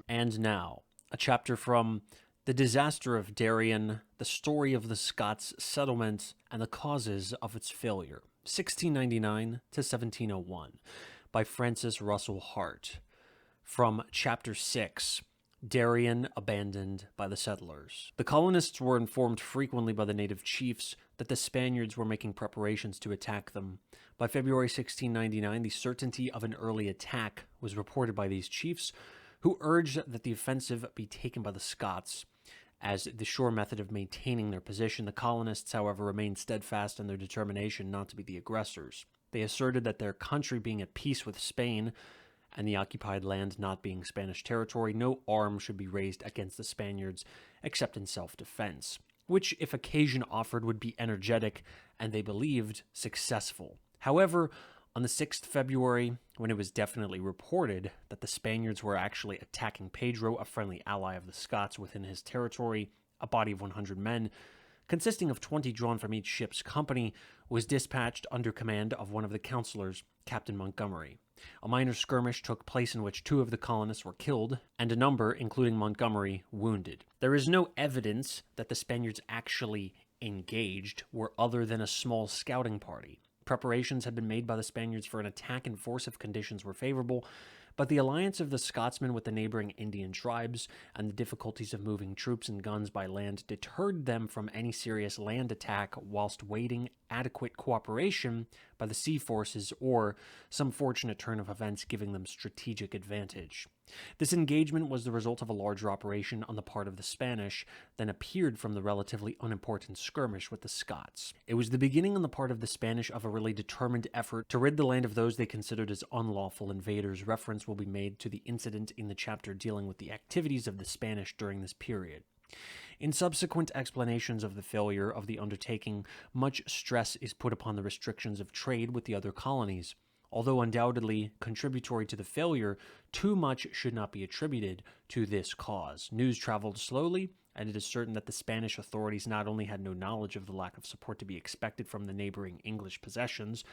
And now, a chapter from The Disaster of Darien, the story of the Scots settlement, and the causes of its failure, 1699 to 1701, by Francis Russell Hart. From Chapter 6, Darien abandoned by the settlers. The colonists were informed frequently by the native chiefs that the Spaniards were making preparations to attack them. By February 1699, the certainty of an early attack was reported by these chiefs, who urged that the offensive be taken by the Scots as the sure method of maintaining their position. The colonists, however, remained steadfast in their determination not to be the aggressors. They asserted that their country being at peace with Spain and the occupied land not being Spanish territory, no arm should be raised against the Spaniards except in self-defense, which, if occasion offered, would be energetic and, they believed, successful. However, on the 6th February, when it was definitely reported that the Spaniards were actually attacking Pedro, a friendly ally of the Scots within his territory, a body of 100 men, consisting of 20 drawn from each ship's company, was dispatched under command of one of the councillors, Captain Montgomery. A minor skirmish took place in which 2 of the colonists were killed, and a number, including Montgomery, wounded. There is no evidence that the Spaniards actually engaged were other than a small scouting party. Preparations had been made by the Spaniards for an attack in force if conditions were favorable, but the alliance of the Scotsmen with the neighboring Indian tribes and the difficulties of moving troops and guns by land deterred them from any serious land attack whilst waiting adequate cooperation by the sea forces or some fortunate turn of events giving them strategic advantage. This engagement was the result of a larger operation on the part of the Spanish than appeared from the relatively unimportant skirmish with the Scots. It was the beginning on the part of the Spanish of a really determined effort to rid the land of those they considered as unlawful invaders. Reference will be made to the incident in the chapter dealing with the activities of the Spanish during this period. In subsequent explanations of the failure of the undertaking, much stress is put upon the restrictions of trade with the other colonies. Although undoubtedly contributory to the failure, too much should not be attributed to this cause. News traveled slowly, and it is certain that the Spanish authorities not only had no knowledge of the lack of support to be expected from the neighboring English possessions,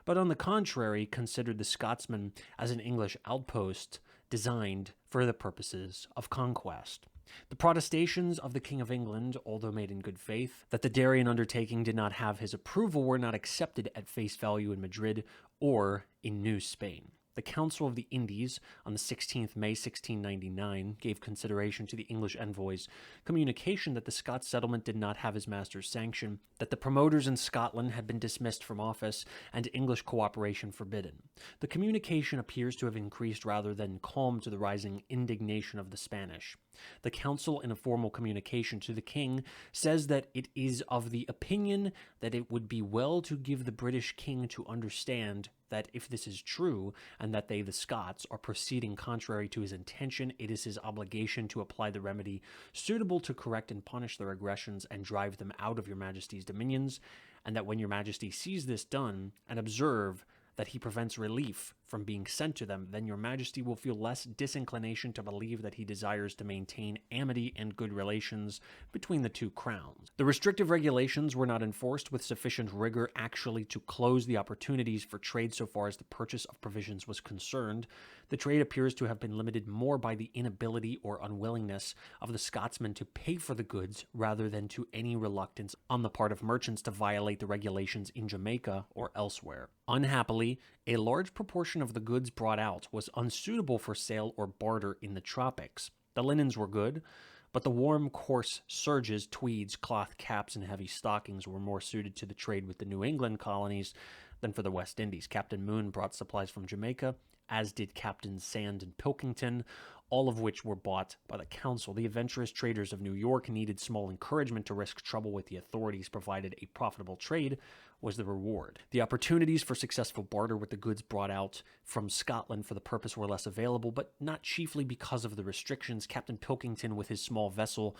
but on the contrary considered the Scotsmen as an English outpost designed for the purposes of conquest. The protestations of the King of England, although made in good faith, that the Darien undertaking did not have his approval were not accepted at face value in Madrid or in New Spain. The Council of the Indies, on the 16th May 1699, gave consideration to the English envoy's communication that the Scots settlement did not have his master's sanction, that the promoters in Scotland had been dismissed from office, and English cooperation forbidden. The communication appears to have increased rather than calmed the rising indignation of the Spanish. The Council, in a formal communication to the King, says that it is of the opinion that it would be well to give the British King to understand that if this is true, and that they, the Scots, are proceeding contrary to his intention, it is his obligation to apply the remedy suitable to correct and punish their aggressions and drive them out of your Majesty's dominions, and that when your Majesty sees this done, and observe that he prevents relief from being sent to them, then your Majesty will feel less disinclination to believe that he desires to maintain amity and good relations between the two crowns. The restrictive regulations were not enforced with sufficient rigor actually to close the opportunities for trade so far as the purchase of provisions was concerned. The trade appears to have been limited more by the inability or unwillingness of the Scotsmen to pay for the goods rather than to any reluctance on the part of merchants to violate the regulations in Jamaica or elsewhere. Unhappily, a large proportion of the goods brought out was unsuitable for sale or barter in the tropics. The linens were good, but the warm, coarse serges, tweeds, cloth caps, and heavy stockings were more suited to the trade with the New England colonies than for the West Indies. Captain Moon brought supplies from Jamaica, as did Captains Sand and Pilkington, all of which were bought by the Council. The adventurous traders of New York needed small encouragement to risk trouble with the authorities, provided a profitable trade was the reward. The opportunities for successful barter with the goods brought out from Scotland for the purpose were less available, but not chiefly because of the restrictions. Captain Pilkington, with his small vessel,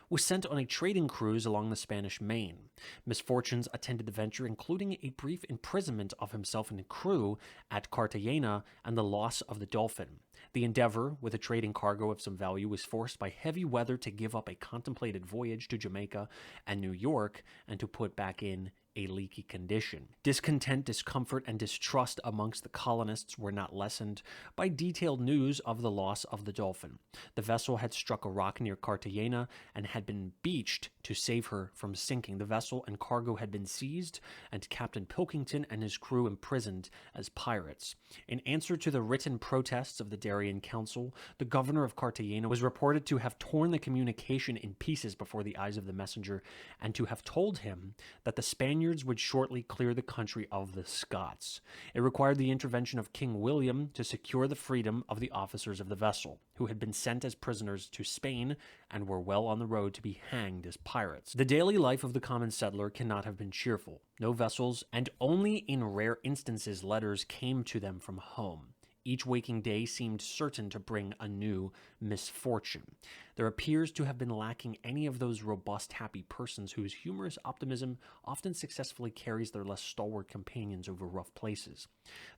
was sent on a trading cruise along the Spanish Main. Misfortunes attended the venture, including a brief imprisonment of himself and crew at Cartagena and the loss of the Dolphin. The Endeavour, with a trading cargo of some value, was forced by heavy weather to give up a contemplated voyage to Jamaica and New York and to put back in a leaky condition. Discontent, discomfort, and distrust amongst the colonists were not lessened by detailed news of the loss of the Dolphin. The vessel had struck a rock near Cartagena and had been beached to save her from sinking. The vessel and cargo had been seized, and Captain Pilkington and his crew imprisoned as pirates. In answer to the written protests of the Darien Council, the governor of Cartagena was reported to have torn the communication in pieces before the eyes of the messenger, and to have told him that the Spaniards would shortly clear the country of the Scots. It required the intervention of King William to secure the freedom of the officers of the vessel, who had been sent as prisoners to Spain and were well on the road to be hanged as pirates. The daily life of the common settler cannot have been cheerful. No vessels, and only in rare instances letters came to them from home. Each waking day seemed certain to bring a new misfortune. There appears to have been lacking any of those robust, happy persons whose humorous optimism often successfully carries their less stalwart companions over rough places.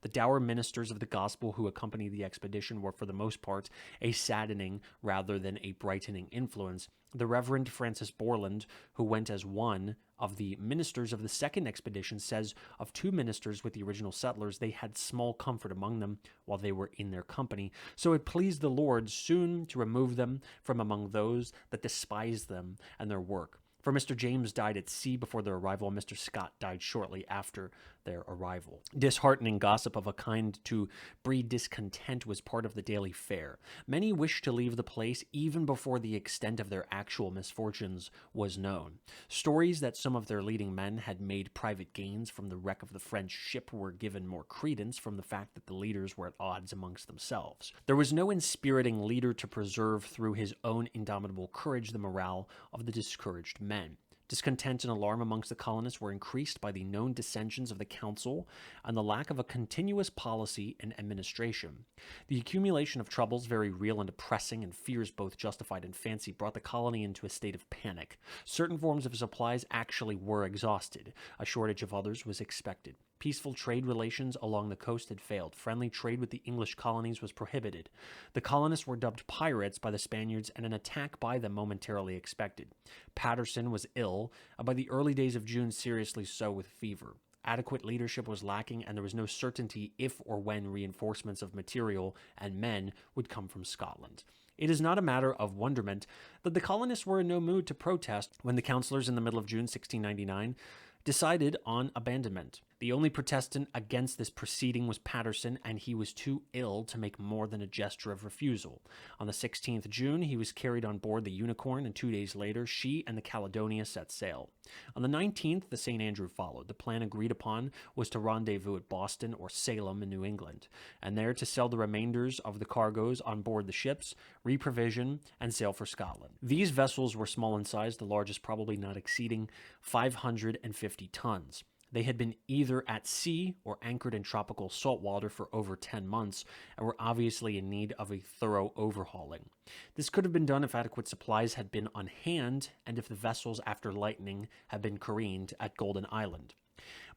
The dour ministers of the gospel who accompanied the expedition were for the most part a saddening rather than a brightening influence. The Reverend Francis Borland, who went as one of the ministers of the second expedition, says of two ministers with the original settlers, they had small comfort among them while they were in their company. So it pleased the Lord soon to remove them from among those that despised them and their work. For Mr. James died at sea before their arrival, and Mr. Scott died shortly after their arrival. Disheartening gossip of a kind to breed discontent was part of the daily fare. Many wished to leave the place even before the extent of their actual misfortunes was known. Stories that some of their leading men had made private gains from the wreck of the French ship were given more credence from the fact that the leaders were at odds amongst themselves. There was no inspiriting leader to preserve through his own indomitable courage the morale of the discouraged men. Discontent and alarm amongst the colonists were increased by the known dissensions of the council and the lack of a continuous policy and administration. The accumulation of troubles, very real and depressing, and fears both justified and fancy, brought the colony into a state of panic. Certain forms of supplies actually were exhausted. A shortage of others was expected. Peaceful trade relations along the coast had failed. Friendly trade with the English colonies was prohibited. The colonists were dubbed pirates by the Spaniards, and an attack by them momentarily expected. Patterson was ill, and by the early days of June seriously so with fever. Adequate leadership was lacking, and there was no certainty if or when reinforcements of material and men would come from Scotland. It is not a matter of wonderment that the colonists were in no mood to protest when the councillors in the middle of June 1699 decided on abandonment. The only protestant against this proceeding was Patterson, and he was too ill to make more than a gesture of refusal. On the 16th June, he was carried on board the Unicorn, and 2 days later, she and the Caledonia set sail. On the 19th, the St. Andrew followed. The plan agreed upon was to rendezvous at Boston or Salem in New England, and there to sell the remainders of the cargoes on board the ships, reprovision, and sail for Scotland. These vessels were small in size, the largest probably not exceeding 550 tons. They had been either at sea or anchored in tropical salt water for over 10 months and were obviously in need of a thorough overhauling. This could have been done if adequate supplies had been on hand and if the vessels after lightning had been careened at Golden Island.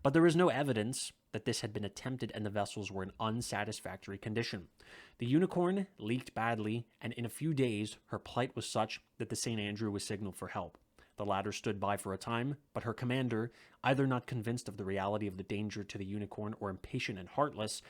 But there is no evidence that this had been attempted, and the vessels were in unsatisfactory condition. The Unicorn leaked badly, and in a few days her plight was such that the St. Andrew was signaled for help. The latter stood by for a time, but her commander, either not convinced of the reality of the danger to the Unicorn or impatient and heartless,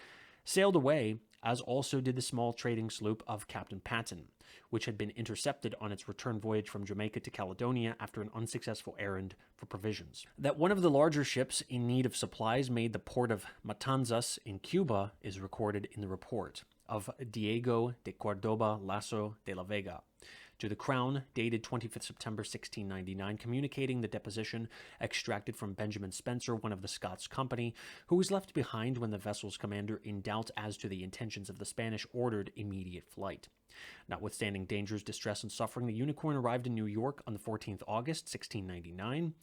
sailed away, as also did the small trading sloop of Captain Patton, which had been intercepted on its return voyage from Jamaica to Caledonia after an unsuccessful errand for provisions. That one of the larger ships in need of supplies made the port of Matanzas in Cuba is recorded in the report of Diego de Cordoba Lasso de la Vega to the Crown, dated 25th September 1699, communicating the deposition extracted from Benjamin Spencer, one of the Scots company, who was left behind when the vessel's commander, in doubt as to the intentions of the Spanish, ordered immediate flight. Notwithstanding dangers, distress, and suffering, the Unicorn arrived in New York on the 14th August 1699,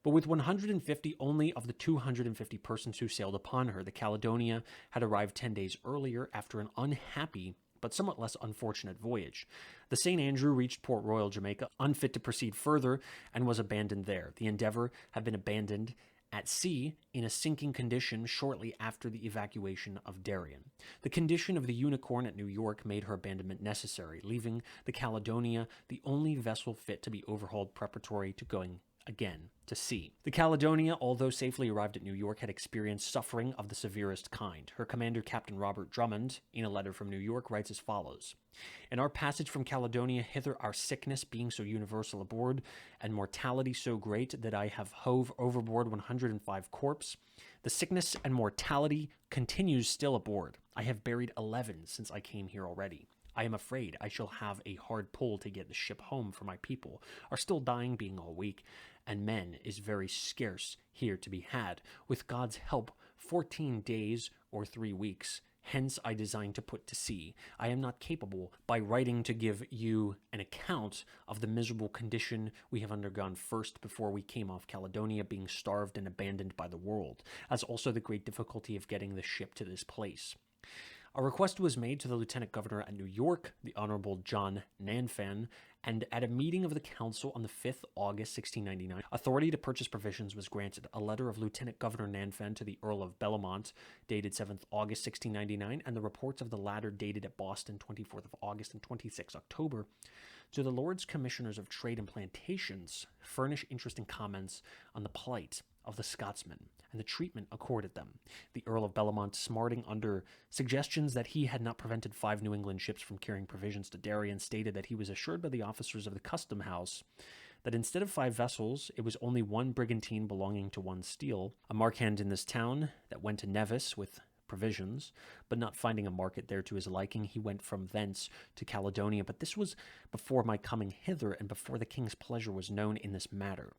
but with 150 only of the 250 persons who sailed upon her. The Caledonia had arrived 10 days earlier after an unhappy but somewhat less unfortunate voyage. The St. Andrew reached Port Royal, Jamaica, unfit to proceed further, and was abandoned there. The Endeavour had been abandoned at sea in a sinking condition shortly after the evacuation of Darien. The condition of the Unicorn at New York made her abandonment necessary, leaving the Caledonia the only vessel fit to be overhauled preparatory to going again to sea. The Caledonia, although safely arrived at New York, had experienced suffering of the severest kind. Her commander, Captain Robert Drummond, in a letter from New York, writes as follows: "In our passage from Caledonia hither, our sickness being so universal aboard, and mortality so great, that I have hove overboard 105 corpse. The sickness and mortality continues still aboard. I have buried 11 since I came here already. I am afraid I shall have a hard pull to get the ship home, for my people are still dying, being all weak, and men is very scarce here to be had. With God's help, 14 days or 3 weeks. Hence I design to put to sea. I am not capable, by writing, to give you an account of the miserable condition we have undergone first before we came off Caledonia, being starved and abandoned by the world, as also the great difficulty of getting the ship to this place." A request was made to the Lieutenant Governor at New York, the Honorable John Nanfan, and at a meeting of the council on the 5th August 1699, authority to purchase provisions was granted. A letter of Lieutenant Governor Nanfan to the Earl of Bellamont, dated 7th August 1699, and the reports of the latter, dated at Boston 24th of August and 26th October, to the Lords Commissioners of Trade and Plantations, furnish interesting comments on the plight of the Scotsmen and the treatment accorded them. The Earl of Bellamont, smarting under suggestions that he had not prevented 5 New England ships from carrying provisions to Darien, stated that he was assured by the officers of the custom house that instead of 5 vessels, it was only 1 brigantine belonging to 1 steel, a markhand in this town that went to Nevis with provisions, but not finding a market there to his liking, he went from thence to Caledonia. But this was before my coming hither, and before the king's pleasure was known in this matter.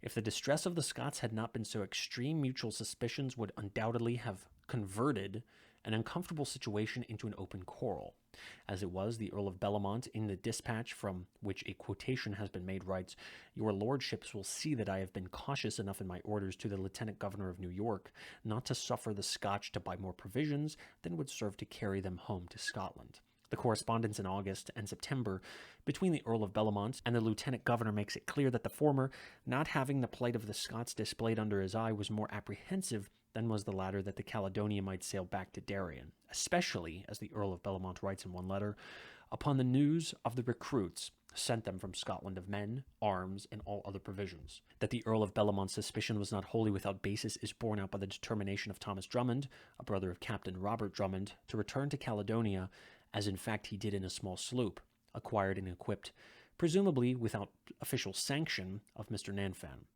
If the distress of the Scots had not been so extreme, mutual suspicions would undoubtedly have converted an uncomfortable situation into an open quarrel. As it was, the Earl of Bellamont, in the dispatch from which a quotation has been made, writes, "Your lordships will see that I have been cautious enough in my orders to the Lieutenant Governor of New York not to suffer the Scotch to buy more provisions than would serve to carry them home to Scotland." The correspondence in August and September between the Earl of Bellamont and the Lieutenant Governor makes it clear that the former, not having the plight of the Scots displayed under his eye, was more apprehensive than was the latter that the Caledonia might sail back to Darien, especially, as the Earl of Bellamont writes in one letter, upon the news of the recruits sent them from Scotland of men, arms, and all other provisions. That the Earl of Bellamont's suspicion was not wholly without basis is borne out by the determination of Thomas Drummond, a brother of Captain Robert Drummond, to return to Caledonia, as in fact he did in a small sloop, acquired and equipped, presumably without official sanction of Mr. Nanfan.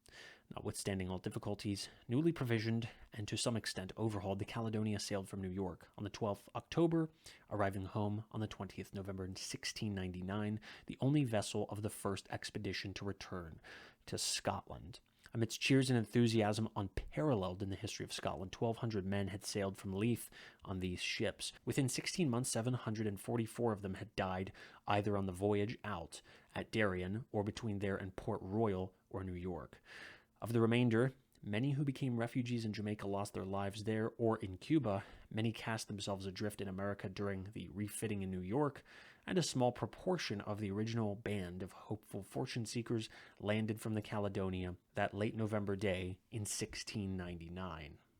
Notwithstanding all difficulties, newly provisioned and to some extent overhauled, the Caledonia sailed from New York on the 12th October, arriving home on the 20th November in 1699, the only vessel of the first expedition to return to Scotland. Amidst cheers and enthusiasm unparalleled in the history of Scotland, 1,200 men had sailed from Leith on these ships. Within 16 months, 744 of them had died either on the voyage out at Darien or between there and Port Royal or New York. Of the remainder, many who became refugees in Jamaica lost their lives there or in Cuba, many cast themselves adrift in America during the refitting in New York, and a small proportion of the original band of hopeful fortune-seekers landed from the Caledonia that late November day in 1699.